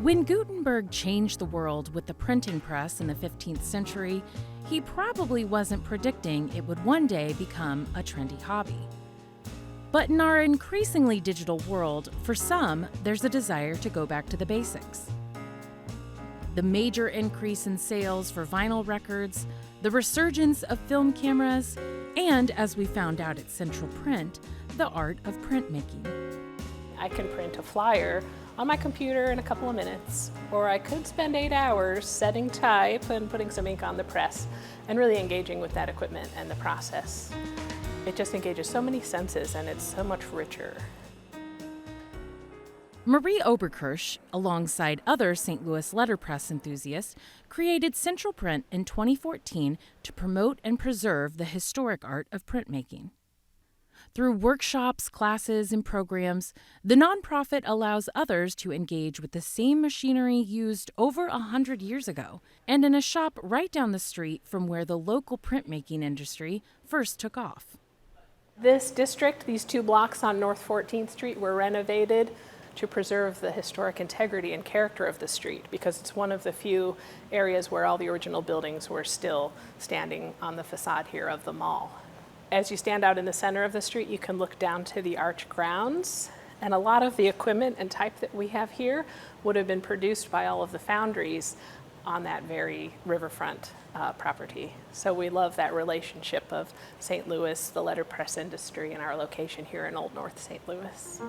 When Gutenberg changed the world with the printing press in the 15th century, he probably wasn't predicting it would one day become a trendy hobby. But in our increasingly digital world, for some, there's a desire to go back to the basics. The major increase in sales for vinyl records, the resurgence of film cameras, and, as we found out at Central Print, the art of printmaking. I can print a flyer on my computer in a couple of minutes, or I could spend 8 hours setting type and putting some ink on the press and really engaging with that equipment and the process. It just engages so many senses and it's so much richer. Marie Oberkirsch, alongside other St. Louis letterpress enthusiasts, created Central Print in 2014 to promote and preserve the historic art of printmaking. Through workshops, classes, and programs, the nonprofit allows others to engage with the same machinery used over 100 years ago, and in a shop right down the street from where the local printmaking industry first took off. This district, these 2 blocks on North 14th Street, were renovated to preserve the historic integrity and character of the street, because it's one of the few areas where all the original buildings were still standing on the facade here of the mall. As you stand out in the center of the street, you can look down to the arch grounds, and a lot of the equipment and type that we have here would have been produced by all of the foundries on that very riverfront property. So we love that relationship of St. Louis, the letterpress industry, and our location here in Old North St. Louis.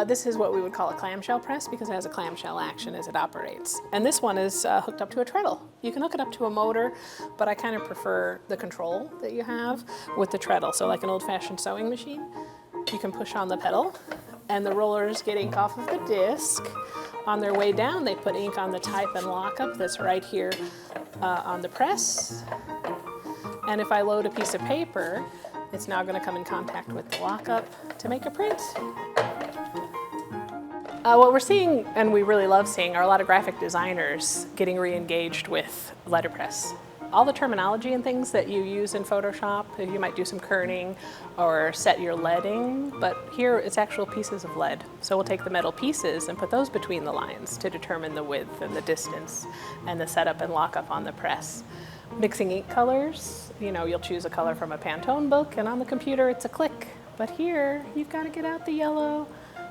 This is what we would call a clamshell press because it has a clamshell action as it operates. And this one is hooked up to a treadle. You can hook it up to a motor, but I kind of prefer the control that you have with the treadle. So like an old-fashioned sewing machine, you can push on the pedal and the rollers get ink off of the disc. On their way down, they put ink on the type and lockup that's right here on the press. And if I load a piece of paper, it's now going to come in contact with the lockup to make a print. What we're seeing, and we really love seeing, are a lot of graphic designers getting re-engaged with letterpress. All the terminology and things that you use in Photoshop, you might do some kerning or set your leading, but here it's actual pieces of lead. So we'll take the metal pieces and put those between the lines to determine the width and the distance and the setup and lockup on the press. Mixing ink colors, you'll choose a color from a Pantone book, and on the computer it's a click. But here, you've got to get out the yellow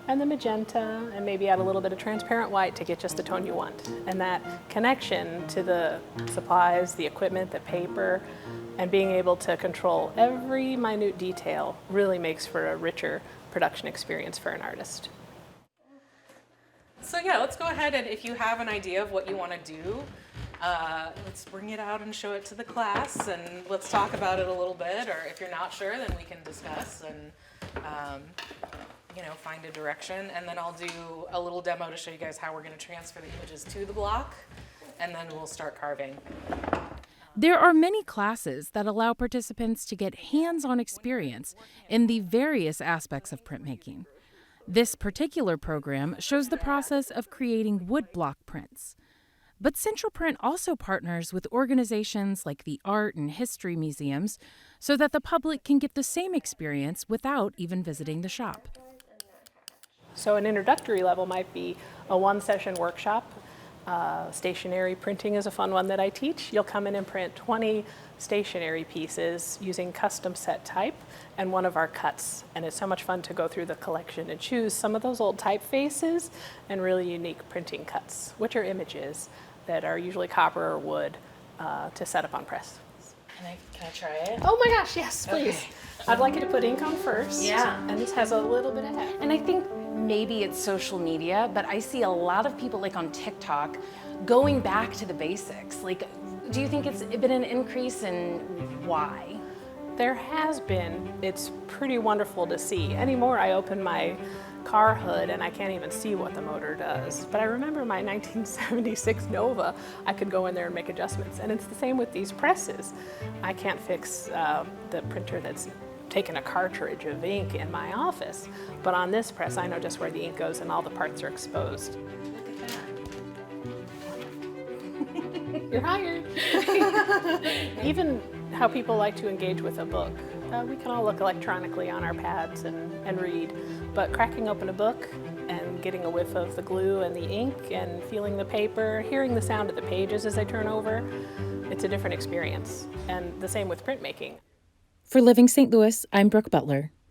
and the magenta, and maybe add a little bit of transparent white to get just the tone you want. And that connection to the supplies, the equipment, the paper, and being able to control every minute detail really makes for a richer production experience for an artist. So yeah, let's go ahead, and if you have an idea of what you want to do, let's bring it out and show it to the class, and let's talk about it a little bit, or if you're not sure, then we can discuss and find a direction, and then I'll do a little demo to show you guys how we're going to transfer the images to the block, and then we'll start carving. There are many classes that allow participants to get hands-on experience in the various aspects of printmaking. This particular program shows the process of creating wood block prints. But Central Print also partners with organizations like the art and history museums so that the public can get the same experience without even visiting the shop. So an introductory level might be a 1-session workshop. Stationary printing is a fun one that I teach. You'll come in and print 20 stationary pieces using custom set type and one of our cuts. And it's so much fun to go through the collection and choose some of those old typefaces and really unique printing cuts, which are images that are usually copper or wood to set up on press. Can I try it? Oh my gosh, yes, please. Okay. I'd like you to put ink on first. Yeah. And this has a little bit of head. And I think maybe it's social media, but I see a lot of people like on TikTok going back to the basics. Like, do you think it's been an increase, and why? There has been. It's pretty wonderful to see. Anymore, I open my car hood and I can't even see what the motor does. But I remember my 1976 Nova, I could go in there and make adjustments. And it's the same with these presses. I can't fix the printer that's taken a cartridge of ink in my office. But on this press, I know just where the ink goes and all the parts are exposed. You're hired. Even how people like to engage with a book. We can all look electronically on our pads and read, but cracking open a book and getting a whiff of the glue and the ink and feeling the paper, hearing the sound of the pages as they turn over, it's a different experience. And the same with printmaking. For Living St. Louis, I'm Brooke Butler.